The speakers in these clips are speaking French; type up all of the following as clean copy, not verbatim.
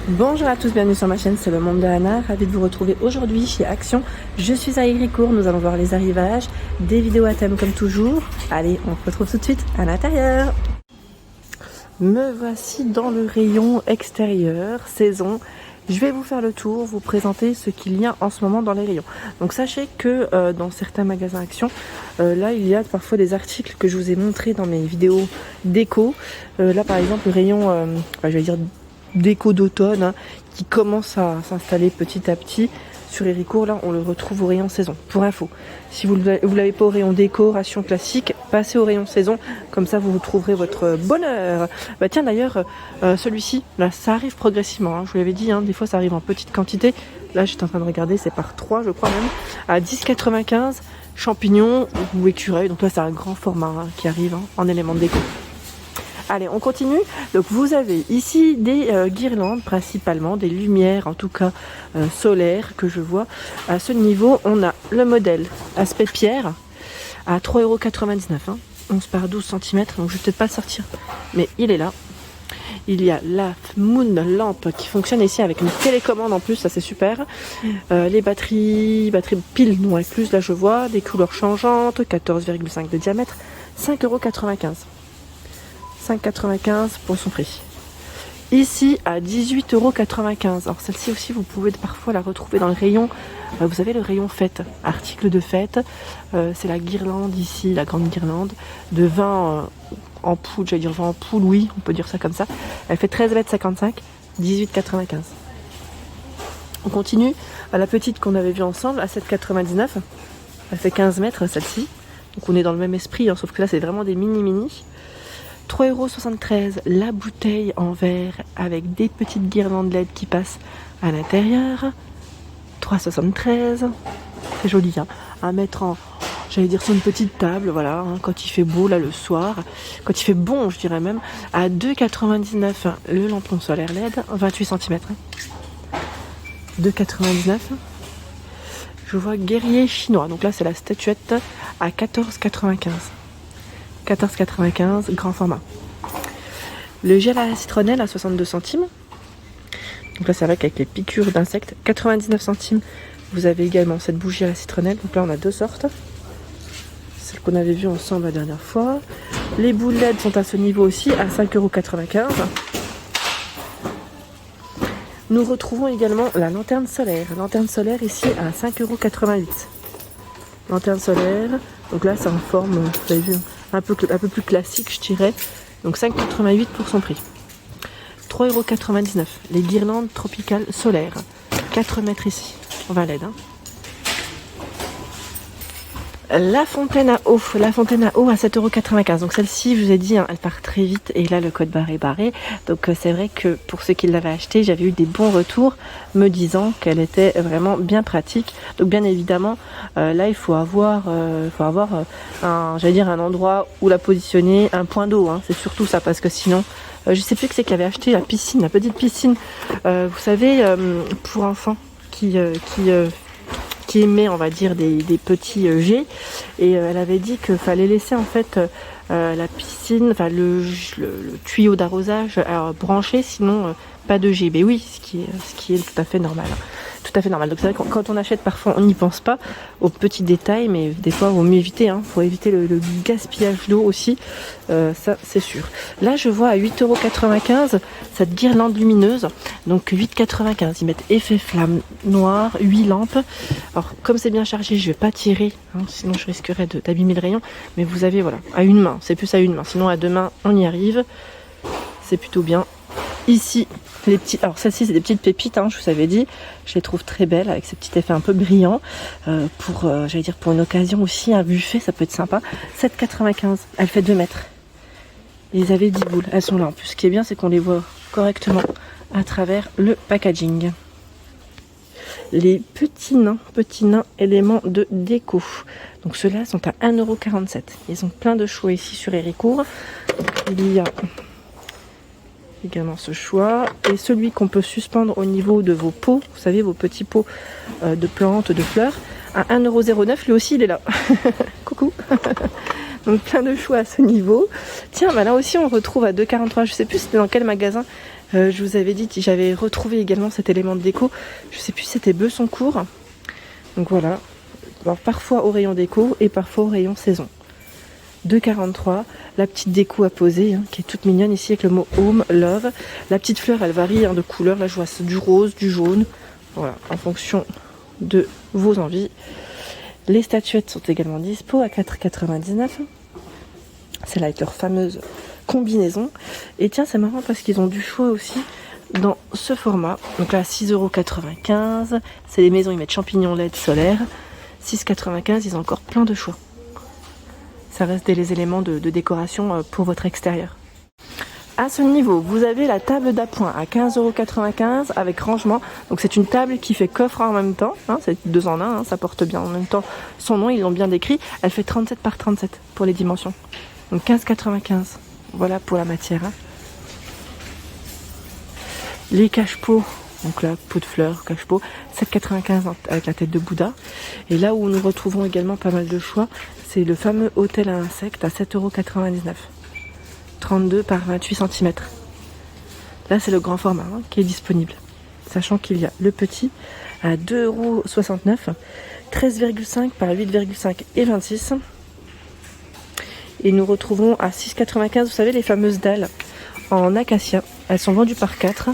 Bonjour à tous, bienvenue sur ma chaîne, c'est le monde de Anna, ravi de vous retrouver aujourd'hui chez Action. Je suis à Héricourt, nous allons voir les arrivages, des vidéos à thème comme toujours. Allez, on se retrouve tout de suite à l'intérieur. Me voici dans le rayon extérieur, saison. Je vais vous faire le tour, vous présenter ce qu'il y a en ce moment dans les rayons. Donc sachez que dans certains magasins Action, là il y a parfois des articles que je vous ai montrés dans mes vidéos déco. Là par exemple le rayon, je vais dire déco d'automne hein, qui commence à s'installer petit à petit sur Héricourt. Là on le retrouve au rayon saison. Pour info, si vous ne l'avez pas au rayon décoration classique, passez au rayon saison, comme ça vous trouverez votre bonheur. Bah tiens d'ailleurs celui-ci là ça arrive progressivement hein. Je vous l'avais dit hein, des fois ça arrive en petite quantité. Là j'étais en train de regarder, c'est par 3 je crois même, à 10,95 champignons ou écureuils. Donc là c'est un grand format hein, qui arrive hein, en élément de déco. Allez, on continue. Donc vous avez ici des guirlandes, principalement des lumières, en tout cas solaires, que je vois. À ce niveau, on a le modèle aspect pierre à 3,99 €, hein, 11 par 12 cm. Donc je vais peut-être pas le sortir, mais il est là. Il y a la Moon lampe qui fonctionne ici avec une télécommande en plus, ça c'est super. Les batteries piles non incluses, là je vois, des couleurs changeantes, 14,5 de diamètre, 5,95 €. 5,95 pour son prix. Ici à 18,95 €. Alors celle-ci aussi vous pouvez parfois la retrouver dans le rayon. Vous avez le rayon fête, article de fête. C'est la guirlande ici, la grande guirlande de 20 ampoules, j'allais dire 20 ampoules, oui, on peut dire ça comme ça. Elle fait 13,55 m, 18,95 €. On continue à la petite qu'on avait vue ensemble à 7,99 €. Elle fait 15 mètres celle-ci. Donc on est dans le même esprit, hein, sauf que là c'est vraiment des mini. 3,73 € la bouteille en verre avec des petites guirlandes LED qui passent à l'intérieur. 3,73 €. C'est joli, hein, à mettre en, j'allais dire sur une petite table, voilà, hein, quand il fait beau là le soir, quand il fait bon je dirais même. À 2,99 € le lampon solaire LED, 28 cm. 2,99 €. Je vois guerrier chinois, donc là c'est la statuette à 14,95 €. 14,95 €, grand format. Le gel à la citronnelle à 62 centimes. Donc là c'est avec les piqûres d'insectes, 99 centimes. Vous avez également cette bougie à la citronnelle. Donc là on a deux sortes. Celle qu'on avait vue ensemble la dernière fois. Les boules LED sont à ce niveau aussi à 5,95 €. Nous retrouvons également la lanterne solaire. Lanterne solaire ici à 5,88 €. Lanterne solaire. Donc là c'est en forme, vous avez vu, un peu plus classique je dirais. Donc 5,88 € pour son prix. 3,99 €. Les guirlandes tropicales solaires. 4 mètres ici. On va l'aide. Hein. La fontaine à eau. La fontaine à eau à 7,95 €. Donc celle-ci, je vous ai dit, hein, elle part très vite. Et là, le code barre est barré. Donc c'est vrai que pour ceux qui l'avaient acheté, j'avais eu des bons retours me disant qu'elle était vraiment bien pratique. Donc bien évidemment, là, il faut avoir j'allais dire un endroit où la positionner, un point d'eau. Hein, c'est surtout ça, parce que sinon, je sais plus que c'est qui avait acheté la piscine, la petite piscine. Vous savez, pour enfants qui émet, on va dire, des petits jets, et elle avait dit qu'il fallait laisser en fait la piscine, enfin le tuyau d'arrosage branché, sinon pas de jet. Mais oui, ce qui est tout à fait normal. Hein. Tout à fait normal. Donc c'est vrai que quand on achète, parfois on n'y pense pas aux petits détails, mais des fois il vaut mieux éviter. Hein. Faut éviter le gaspillage d'eau aussi, ça c'est sûr. Là je vois à 8,95 € cette guirlande lumineuse, donc 8,95 €. Ils mettent effet flamme noire, 8 lampes. Alors comme c'est bien chargé, je vais pas tirer, hein, sinon je risquerais d'abîmer le rayon. Mais vous avez voilà, à une main, c'est plus à une main. Sinon à deux mains on y arrive. C'est plutôt bien. Ici, les petits. Alors celles-ci c'est des petites pépites, hein, je vous avais dit. Je les trouve très belles avec ces petits effets un peu brillants. J'allais dire pour une occasion aussi, un buffet, ça peut être sympa. 7,95 €. Elle fait 2 mètres. Ils avaient 10 boules. Elles sont là en plus. Ce qui est bien, c'est qu'on les voit correctement à travers le packaging. Les petits nains éléments de déco. Donc ceux-là sont à 1,47 €. Ils ont plein de choix ici sur Héricourt. Il y a également ce choix, et celui qu'on peut suspendre au niveau de vos pots, vous savez, vos petits pots de plantes, de fleurs, à 1,09 €, lui aussi il est là. Coucou. Donc plein de choix à ce niveau. Tiens, bah là aussi on retrouve à 2,43 €, je sais plus c'était dans quel magasin, Je vous avais dit que j'avais retrouvé également cet élément de déco. Je sais plus si c'était Besoncourt. Donc voilà. Alors, parfois au rayon déco et parfois au rayon saison. 2,43. La petite déco à poser, hein, qui est toute mignonne ici avec le mot Home, Love. La petite fleur, elle varie de couleur. Là, je vois du rose, du jaune. Voilà, en fonction de vos envies. Les statuettes sont également dispo à 4,99. Celle-là avec leur fameuse combinaison. Et tiens, c'est marrant parce qu'ils ont du choix aussi dans ce format. Donc là, 6,95 €. C'est les maisons, ils mettent champignons LED solaire. 6,95 €, ils ont encore plein de choix. Ça reste des éléments de décoration pour votre extérieur. À ce niveau, vous avez la table d'appoint à 15,95 € avec rangement. Donc c'est une table qui fait coffre en même temps. Hein, c'est 2 en 1, hein, ça porte bien en même temps son nom, ils l'ont bien décrit. Elle fait 37 par 37 pour les dimensions. Donc 15,95 €. Voilà pour la matière. Hein. Les cache-pots, donc la pot de fleurs, cache-pot, 7,95 € avec la tête de Bouddha. Et là où nous retrouvons également pas mal de choix, c'est le fameux hôtel à insectes à 7,99 €. 32 par 28 cm. Là, c'est le grand format hein, qui est disponible. Sachant qu'il y a le petit à 2,69 €, 13,5 par 8,5 et 26. Et nous retrouvons à 6,95 €, vous savez, les fameuses dalles en acacia. Elles sont vendues par 4.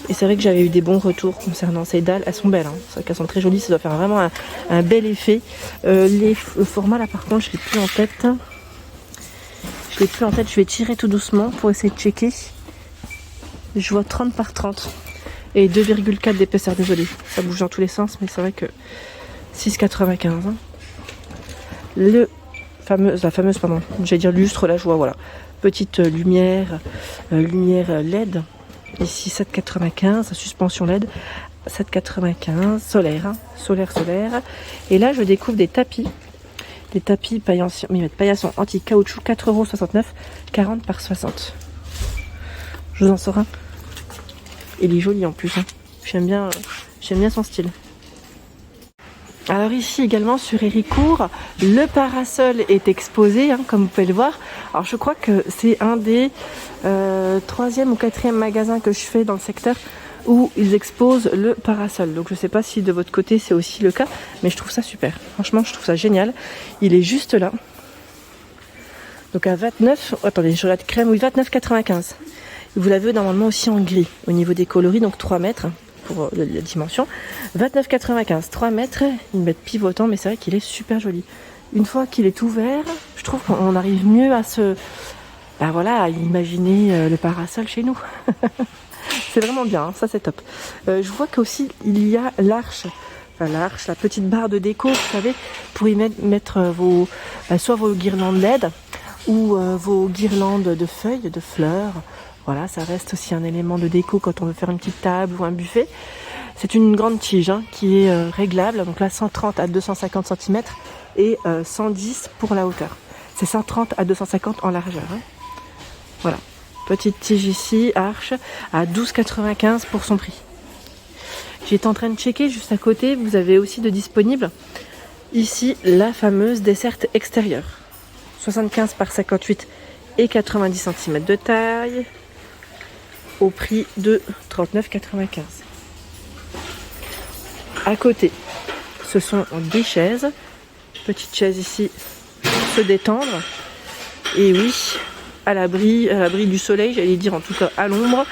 Et c'est vrai que j'avais eu des bons retours concernant ces dalles. Elles sont belles, hein. C'est vrai qu'elles sont très jolies, ça doit faire vraiment un bel effet. Le format là, par contre, je ne l'ai plus en tête. Je vais tirer tout doucement pour essayer de checker. Je vois 30 par 30 et 2,4 d'épaisseur, désolé. Ça bouge dans tous les sens, mais c'est vrai que 6,95 €. Hein. La fameuse, j'allais dire lustre, là je vois, voilà. Petite lumière LED. Ici 7,95 €, suspension LED. 7,95 €, solaire, hein. Solaire. Et là je découvre des tapis. Des tapis paillasson anti-caoutchouc, 4,69 €, 40 par 60. Je vous en sors un. Il est joli en plus. Hein. J'aime bien son style. Alors ici également sur Héricourt, le parasol est exposé, hein, comme vous pouvez le voir. Alors je crois que c'est un des 3e ou 4e magasins que je fais dans le secteur où ils exposent le parasol. Donc je ne sais pas si de votre côté c'est aussi le cas, mais je trouve ça super. Franchement, je trouve ça génial. Il est juste là. Donc à 29, attendez, je regarde crème, oui, 29,95 €. Vous l'avez normalement aussi en gris au niveau des coloris, donc 3 mètres pour la dimension. 29,95 €, 3 mètres, une bête pivotant, mais c'est vrai qu'il est super joli. Une fois qu'il est ouvert, je trouve qu'on arrive mieux à à imaginer le parasol chez nous. C'est vraiment bien, hein, ça c'est top. Je vois qu'aussi il y a l'arche, la petite barre de déco, vous savez, pour y mettre soit vos guirlandes LED ou vos guirlandes de feuilles, de fleurs. Voilà, ça reste aussi un élément de déco quand on veut faire une petite table ou un buffet. C'est une grande tige hein, qui est réglable, donc là 130 à 250 cm et 110 pour la hauteur. C'est 130 à 250 en largeur. Hein. Voilà. Petite tige ici, arche, à 12,95 € pour son prix. J'étais en train de checker juste à côté, vous avez aussi de disponible ici la fameuse desserte extérieure. 75 par 58 et 90 cm de taille, au prix de 39,95 €. À côté, ce sont des chaises. Petite chaise ici, se détendre. Et oui, à l'abri du soleil, j'allais dire en tout cas à l'ombre.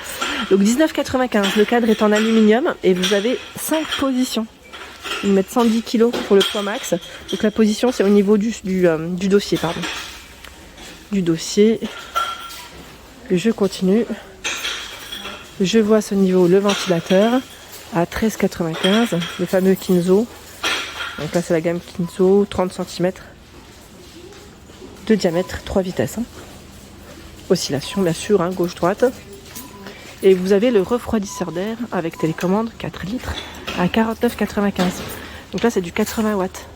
Donc 19,95 €, le cadre est en aluminium et vous avez 5 positions. Ils mettent 110 kg pour le poids max. Donc la position c'est au niveau du dossier, pardon. Du dossier. Je continue. Je vois à ce niveau le ventilateur à 13,95 €, le fameux Kinzo. Donc là c'est la gamme Kinzo, 30 cm de diamètre, 3 vitesses. Hein. Oscillation bien sûr, hein, gauche-droite. Et vous avez le refroidisseur d'air avec télécommande 4 litres à 49,95 €. Donc là c'est du 80 watts.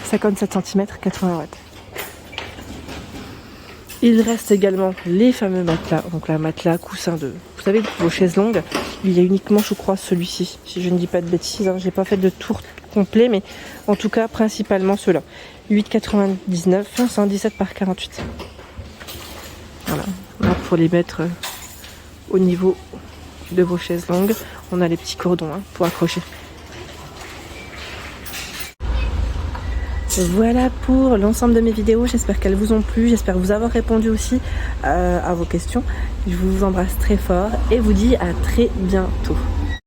57 cm, 80 watts. Il reste également les fameux matelas, donc la matelas coussin de, vous savez, vos chaises longues. Il y a uniquement, je crois, celui-ci, si je ne dis pas de bêtises. Hein. J'ai pas fait de tour complet, mais en tout cas, principalement ceux-là. 8,99 €, 117 par 48. Voilà. pour les mettre au niveau de vos chaises longues. On a les petits cordons pour accrocher. Voilà pour l'ensemble de mes vidéos, j'espère qu'elles vous ont plu, j'espère vous avoir répondu aussi à vos questions. Je vous embrasse très fort et vous dis à très bientôt.